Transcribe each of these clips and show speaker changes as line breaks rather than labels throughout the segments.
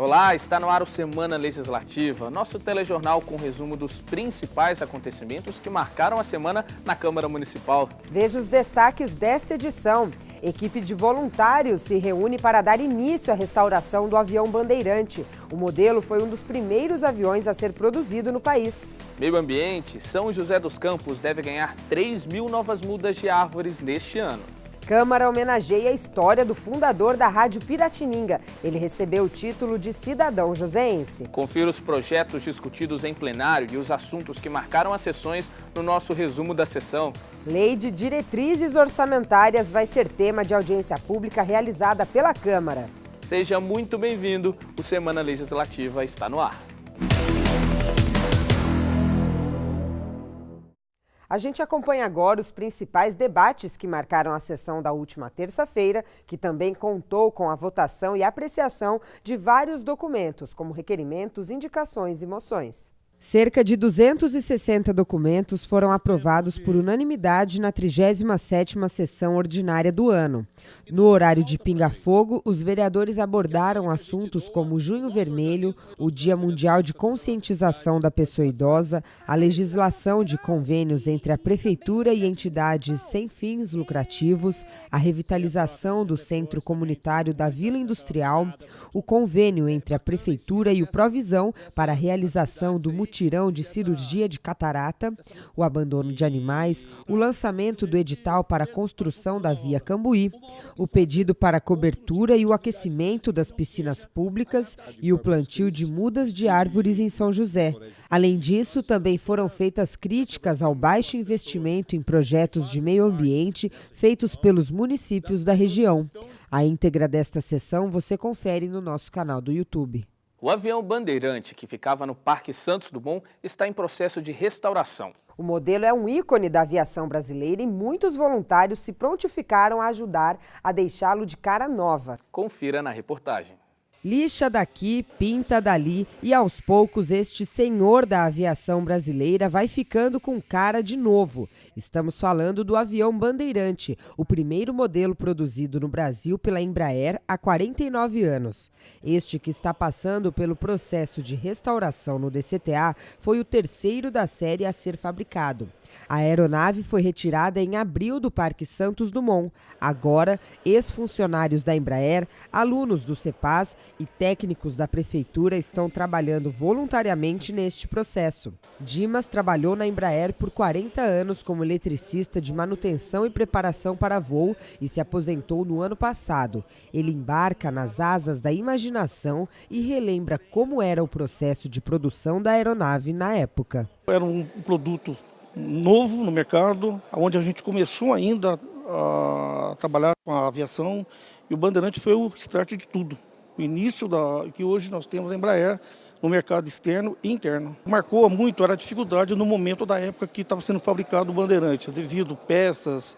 Olá, está no ar o Semana Legislativa, nosso telejornal com resumo dos principais acontecimentos que marcaram a semana na Câmara Municipal.
Veja os destaques desta edição. Equipe de voluntários se reúne para dar início à restauração do avião Bandeirante. O modelo foi um dos primeiros aviões a ser produzido no país.
Meio Ambiente, São José dos Campos deve ganhar 3.000 novas mudas de árvores neste ano.
Câmara homenageia a história do fundador da Rádio Piratininga. Ele recebeu o título de cidadão joseense.
Confira os projetos discutidos em plenário e os assuntos que marcaram as sessões no nosso resumo da sessão.
Lei de diretrizes orçamentárias vai ser tema de audiência pública realizada pela Câmara.
Seja muito bem-vindo, o Semana Legislativa está no ar.
A gente acompanha agora os principais debates que marcaram a sessão da última terça-feira, que também contou com a votação e apreciação de vários documentos, como requerimentos, indicações e moções. Cerca de 260 documentos foram aprovados por unanimidade na 37ª sessão ordinária do ano. No horário de pinga-fogo, os vereadores abordaram assuntos como o Junho Vermelho, o Dia Mundial de Conscientização da Pessoa Idosa, a legislação de convênios entre a Prefeitura e entidades sem fins lucrativos, a revitalização do Centro Comunitário da Vila Industrial, o convênio entre a Prefeitura e o Provisão para a realização do mutirão de cirurgia de catarata, o abandono de animais, o lançamento do edital para a construção da via Cambuí, o pedido para a cobertura e o aquecimento das piscinas públicas e o plantio de mudas de árvores em São José. Além disso, também foram feitas críticas ao baixo investimento em projetos de meio ambiente feitos pelos municípios da região. A íntegra desta sessão você confere no nosso canal do YouTube.
O avião Bandeirante, que ficava no Parque Santos Dumont, está em processo de restauração.
O modelo é um ícone da aviação brasileira e muitos voluntários se prontificaram a ajudar a deixá-lo de cara nova.
Confira na reportagem.
Lixa daqui, pinta dali e aos poucos este senhor da aviação brasileira vai ficando com cara de novo. Estamos falando do avião Bandeirante, o primeiro modelo produzido no Brasil pela Embraer há 49 anos. Este que está passando pelo processo de restauração no DCTA foi o terceiro da série a ser fabricado. A aeronave foi retirada em abril do Parque Santos Dumont. Agora, ex-funcionários da Embraer, alunos do CEPAS e técnicos da Prefeitura estão trabalhando voluntariamente neste processo. Dimas trabalhou na Embraer por 40 anos como eletricista de manutenção e preparação para voo e se aposentou no ano passado. Ele embarca nas asas da imaginação e relembra como era o processo de produção da aeronave na época.
Era um produto novo no mercado, onde a gente começou ainda a trabalhar com a aviação e o Bandeirante foi o start de tudo. O início que hoje nós temos a Embraer no mercado externo e interno. Marcou muito a dificuldade no momento da época que estava sendo fabricado o Bandeirante, devido peças,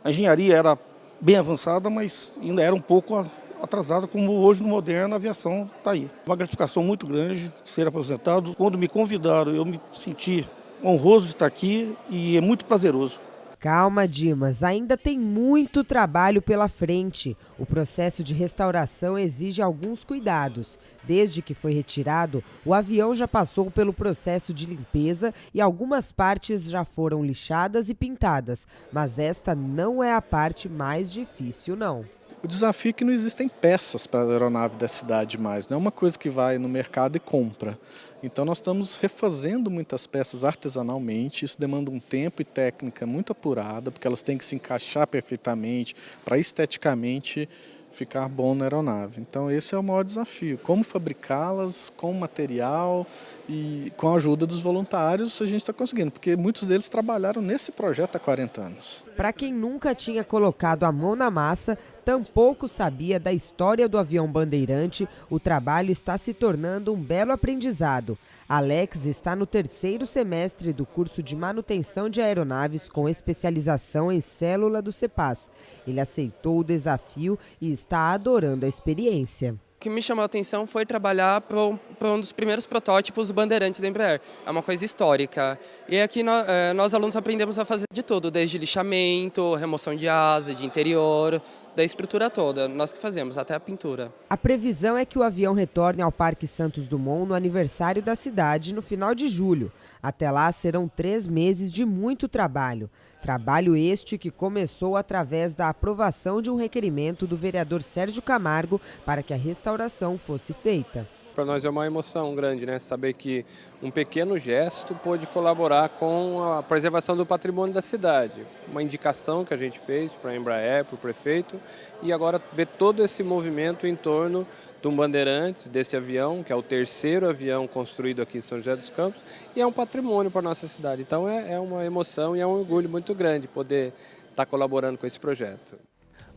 a engenharia era bem avançada, mas ainda era um pouco atrasada, como hoje no moderno a aviação está aí. Uma gratificação muito grande ser aposentado. Quando me convidaram, eu me senti honroso de estar aqui e é muito prazeroso.
Calma, Dimas, ainda tem muito trabalho pela frente. O processo de restauração exige alguns cuidados. Desde que foi retirado, o avião já passou pelo processo de limpeza e algumas partes já foram lixadas e pintadas. Mas esta não é a parte mais difícil, não.
O desafio é que não existem peças para a aeronave da cidade mais, não é uma coisa que vai no mercado e compra. Então nós estamos refazendo muitas peças artesanalmente, isso demanda um tempo e técnica muito apurada, porque elas têm que se encaixar perfeitamente para esteticamente ficar bom na aeronave. Então esse é o maior desafio, como fabricá-las com material e com a ajuda dos voluntários a gente está conseguindo, porque muitos deles trabalharam nesse projeto há 40 anos.
Para quem nunca tinha colocado a mão na massa, tampouco sabia da história do avião Bandeirante, o trabalho está se tornando um belo aprendizado. Alex está no 3º semestre do curso de manutenção de aeronaves com especialização em célula do CEPAS. Ele aceitou o desafio e está adorando a experiência.
O que me chamou a atenção foi trabalhar para um dos primeiros protótipos do Bandeirantes da Embraer. É uma coisa histórica. E aqui nós alunos aprendemos a fazer de tudo, desde lixamento, remoção de asa, de interior, da estrutura toda, nós que fazemos, até a pintura.
A previsão é que o avião retorne ao Parque Santos Dumont no aniversário da cidade no final de julho. Até lá serão 3 meses de muito trabalho. Trabalho este que começou através da aprovação de um requerimento do vereador Sérgio Camargo para que a restauração fosse feita.
Para nós é uma emoção grande, né? Saber que um pequeno gesto pôde colaborar com a preservação do patrimônio da cidade. Uma indicação que a gente fez para a Embraer, para o prefeito, e agora ver todo esse movimento em torno do Bandeirantes, desse avião, que é o 3º avião construído aqui em São José dos Campos, e é um patrimônio para a nossa cidade. Então é uma emoção e é um orgulho muito grande poder estar colaborando com esse projeto.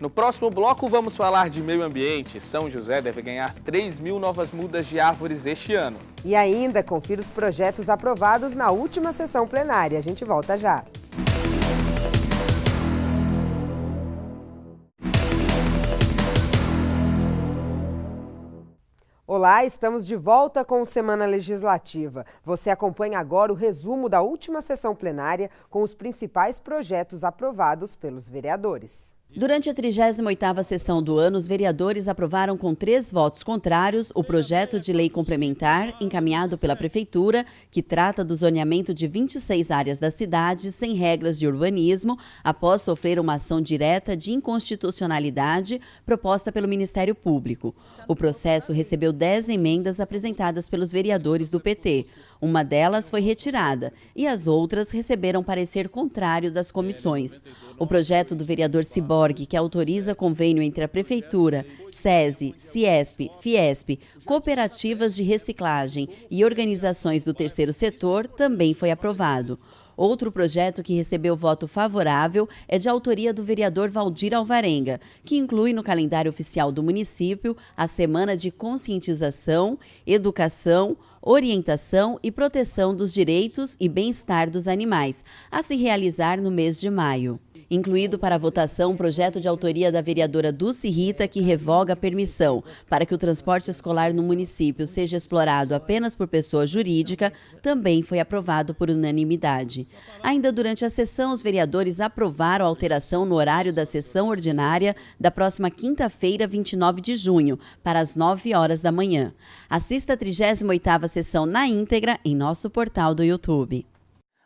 No próximo bloco vamos falar de meio ambiente. São José deve ganhar 3.000 novas mudas de árvores este ano.
E ainda confira os projetos aprovados na última sessão plenária. A gente volta já. Olá, estamos de volta com o Semana Legislativa. Você acompanha agora o resumo da última sessão plenária com os principais projetos aprovados pelos vereadores.
Durante a 38ª sessão do ano, os vereadores aprovaram com 3 votos contrários o projeto de lei complementar encaminhado pela Prefeitura, que trata do zoneamento de 26 áreas da cidade sem regras de urbanismo, após sofrer uma ação direta de inconstitucionalidade proposta pelo Ministério Público. O processo recebeu 10 emendas apresentadas pelos vereadores do PT. Uma delas foi retirada e as outras receberam parecer contrário das comissões. O projeto do vereador Ciborgue, que autoriza convênio entre a Prefeitura, SESI, Ciesp, Fiesp, cooperativas de reciclagem e organizações do terceiro setor, também foi aprovado. Outro projeto que recebeu voto favorável é de autoria do vereador Valdir Alvarenga, que inclui no calendário oficial do município a Semana de Conscientização, Educação, Orientação e Proteção dos Direitos e Bem-Estar dos Animais, a se realizar no mês de maio. Incluído para votação um projeto de autoria da vereadora Dulce Rita que revoga a permissão para que o transporte escolar no município seja explorado apenas por pessoa jurídica, também foi aprovado por unanimidade. Ainda durante a sessão, os vereadores aprovaram a alteração no horário da sessão ordinária da próxima quinta-feira, 29 de junho, para as 9 horas da manhã. Assista a 38ª sessão na íntegra em nosso portal do YouTube.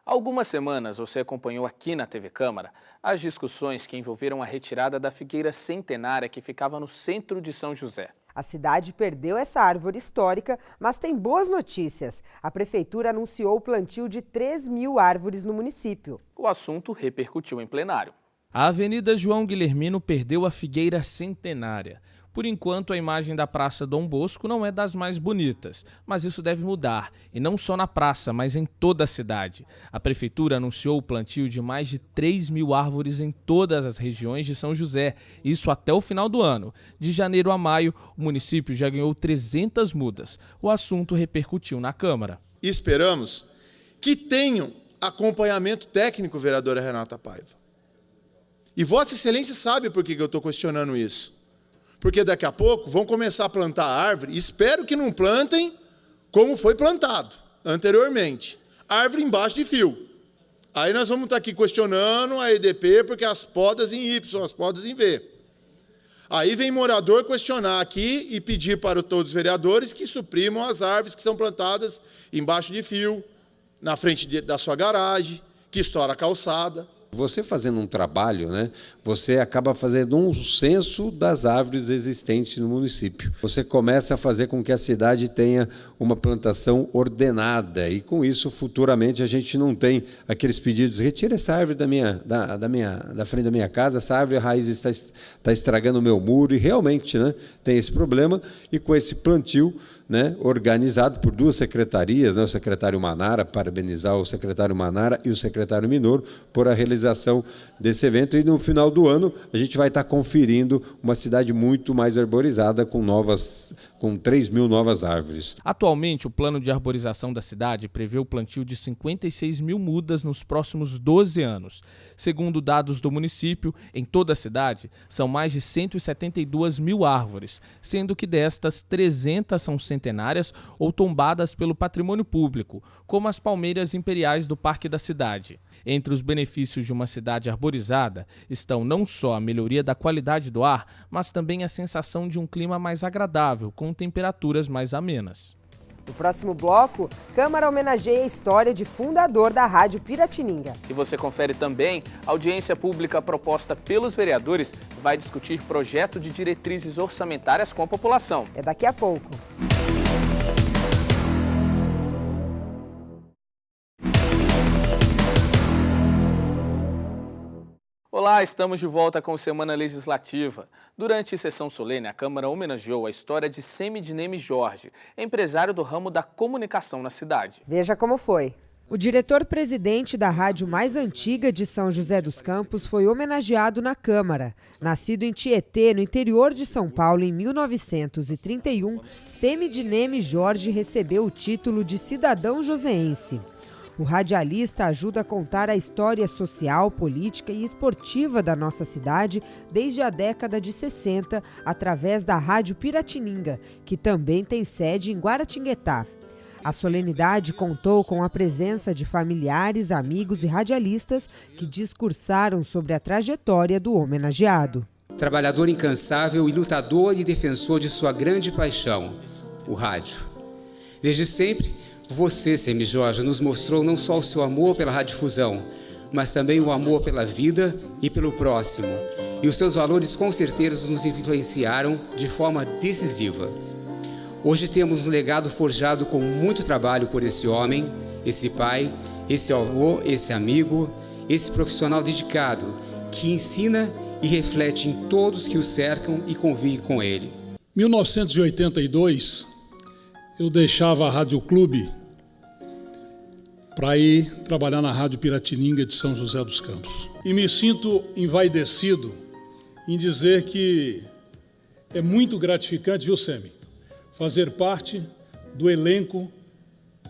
Há algumas semanas você acompanhou aqui na TV Câmara as discussões que envolveram a retirada da figueira centenária que ficava no centro de São José.
A cidade perdeu essa árvore histórica, mas tem boas notícias. A Prefeitura anunciou o plantio de 3.000 árvores no município.
O assunto repercutiu em plenário. A Avenida João Guilhermino perdeu a figueira centenária. Por enquanto, a imagem da Praça Dom Bosco não é das mais bonitas, mas isso deve mudar, e não só na praça, mas em toda a cidade. A Prefeitura anunciou o plantio de mais de 3.000 árvores em todas as regiões de São José, isso até o final do ano. De janeiro a maio, o município já ganhou 300 mudas. O assunto repercutiu na Câmara.
Esperamos que tenham acompanhamento técnico, vereadora Renata Paiva. E Vossa Excelência sabe por que eu estou questionando isso. Porque daqui a pouco vão começar a plantar árvore, espero que não plantem como foi plantado anteriormente, árvore embaixo de fio. Aí nós vamos estar aqui questionando a EDP porque as podas em Y, as podas em V. Aí vem morador questionar aqui e pedir para todos os vereadores que suprimam as árvores que são plantadas embaixo de fio, na frente da sua garagem, que estoura a calçada.
Você fazendo um trabalho, né, você acaba fazendo um censo das árvores existentes no município. Você começa a fazer com que a cidade tenha uma plantação ordenada e, com isso, futuramente a gente não tem aqueles pedidos: retira essa árvore da frente da minha casa, essa árvore, a raiz está estragando o meu muro, e realmente, né, tem esse problema. E com esse plantio, né, organizado por 2 secretarias, né, o secretário Manara, parabenizar o secretário Manara e o secretário Minoro por a realização desse evento, e no final do ano a gente vai estar conferindo uma cidade muito mais arborizada com 3.000 novas árvores.
Atualmente, o plano de arborização da cidade prevê o plantio de 56.000 mudas nos próximos 12 anos. Segundo dados do município, em toda a cidade, são mais de 172.000 árvores, sendo que destas, 300 são centenárias ou tombadas pelo patrimônio público, como as palmeiras imperiais do Parque da Cidade. Entre os benefícios de uma cidade arborizada estão não só a melhoria da qualidade do ar, mas também a sensação de um clima mais agradável, com temperaturas mais amenas.
No próximo bloco, Câmara homenageia a história de fundador da Rádio Piratininga.
E você confere também, a audiência pública proposta pelos vereadores vai discutir projeto de diretrizes orçamentárias com a população.
É daqui a pouco.
Olá, estamos de volta com Semana Legislativa. Durante sessão solene, a Câmara homenageou a história de Semidineme Jorge, empresário do ramo da comunicação na cidade.
Veja como foi. O diretor-presidente da rádio mais antiga de São José dos Campos foi homenageado na Câmara. Nascido em Tietê, no interior de São Paulo, em 1931, Semidineme Jorge recebeu o título de cidadão joseense. O radialista ajuda a contar a história social, política e esportiva da nossa cidade desde a década de 60, através da Rádio Piratininga, que também tem sede em Guaratinguetá. A solenidade contou com a presença de familiares, amigos e radialistas que discursaram sobre a trajetória do homenageado.
Trabalhador incansável e lutador e defensor de sua grande paixão, o rádio. Desde sempre, você, Semi Jorge, nos mostrou não só o seu amor pela radiodifusão, mas também o amor pela vida e pelo próximo. E os seus valores com certeza nos influenciaram de forma decisiva. Hoje temos um legado forjado com muito trabalho por esse homem, esse pai, esse avô, esse amigo, esse profissional dedicado, que ensina e reflete em todos que o cercam e convivem com ele.
Em 1982, eu deixava a Rádio Clube para ir trabalhar na Rádio Piratininga de São José dos Campos. E me sinto envaidecido em dizer que é muito gratificante, viu, Semi, fazer parte do elenco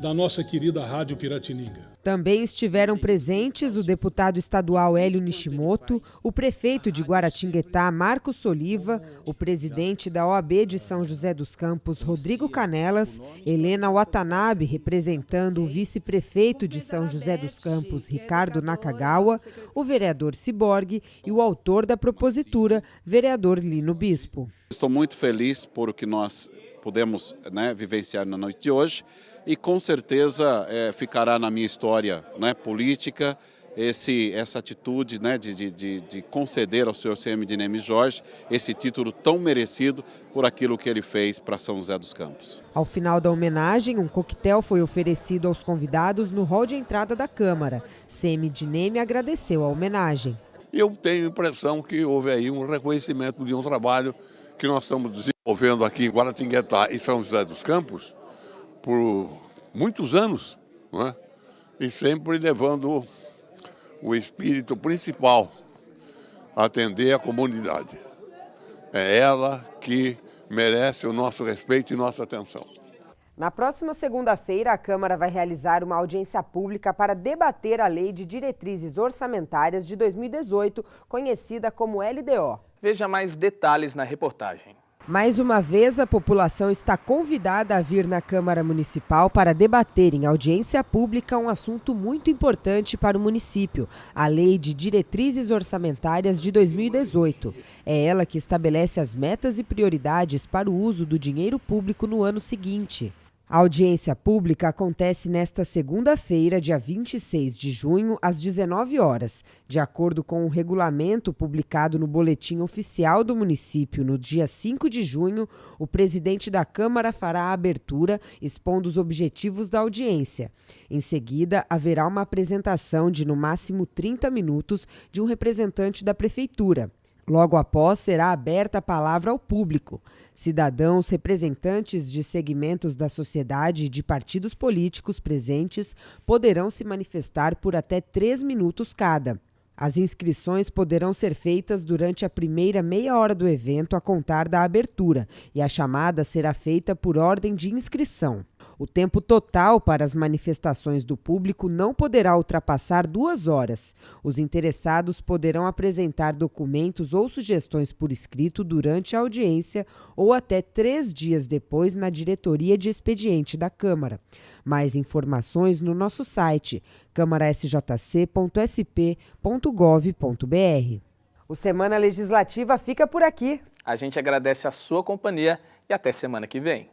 da nossa querida Rádio Piratininga.
Também estiveram presentes o deputado estadual Hélio Nishimoto, o prefeito de Guaratinguetá, Marcos Soliva, o presidente da OAB de São José dos Campos, Rodrigo Canelas, Helena Watanabe, representando o vice-prefeito de São José dos Campos, Ricardo Nakagawa, o vereador Ciborgue e o autor da propositura, vereador Lino Bispo.
Estou muito feliz por o que nós pudemos vivenciar na noite de hoje. E com certeza ficará na minha história política essa atitude de conceder ao senhor Semidineme Jorge esse título tão merecido por aquilo que ele fez para São José dos Campos.
Ao final da homenagem, um coquetel foi oferecido aos convidados no hall de entrada da Câmara. Semidineme agradeceu a homenagem.
Eu tenho a impressão que houve aí um reconhecimento de um trabalho que nós estamos desenvolvendo aqui em Guaratinguetá e São José dos Campos por muitos anos, não é? E sempre levando o espírito principal a atender a comunidade. É ela que merece o nosso respeito e nossa atenção.
Na próxima segunda-feira, a Câmara vai realizar uma audiência pública para debater a Lei de Diretrizes Orçamentárias de 2018, conhecida como LDO.
Veja mais detalhes na reportagem.
Mais uma vez, a população está convidada a vir na Câmara Municipal para debater em audiência pública um assunto muito importante para o município, a Lei de Diretrizes Orçamentárias de 2018. É ela que estabelece as metas e prioridades para o uso do dinheiro público no ano seguinte. A audiência pública acontece nesta segunda-feira, dia 26 de junho, às 19 horas. De acordo com o regulamento publicado no Boletim Oficial do município no dia 5 de junho, o presidente da Câmara fará a abertura, expondo os objetivos da audiência. Em seguida, haverá uma apresentação de no máximo 30 minutos de um representante da Prefeitura. Logo após, será aberta a palavra ao público. Cidadãos, representantes de segmentos da sociedade e de partidos políticos presentes poderão se manifestar por até 3 minutos cada. As inscrições poderão ser feitas durante a primeira meia hora do evento a contar da abertura, e a chamada será feita por ordem de inscrição. O tempo total para as manifestações do público não poderá ultrapassar 2 horas. Os interessados poderão apresentar documentos ou sugestões por escrito durante a audiência ou até 3 dias depois na diretoria de expediente da Câmara. Mais informações no nosso site câmarasjc.sp.gov.br. O Semana Legislativa fica por aqui.
A gente agradece a sua companhia e até semana que vem.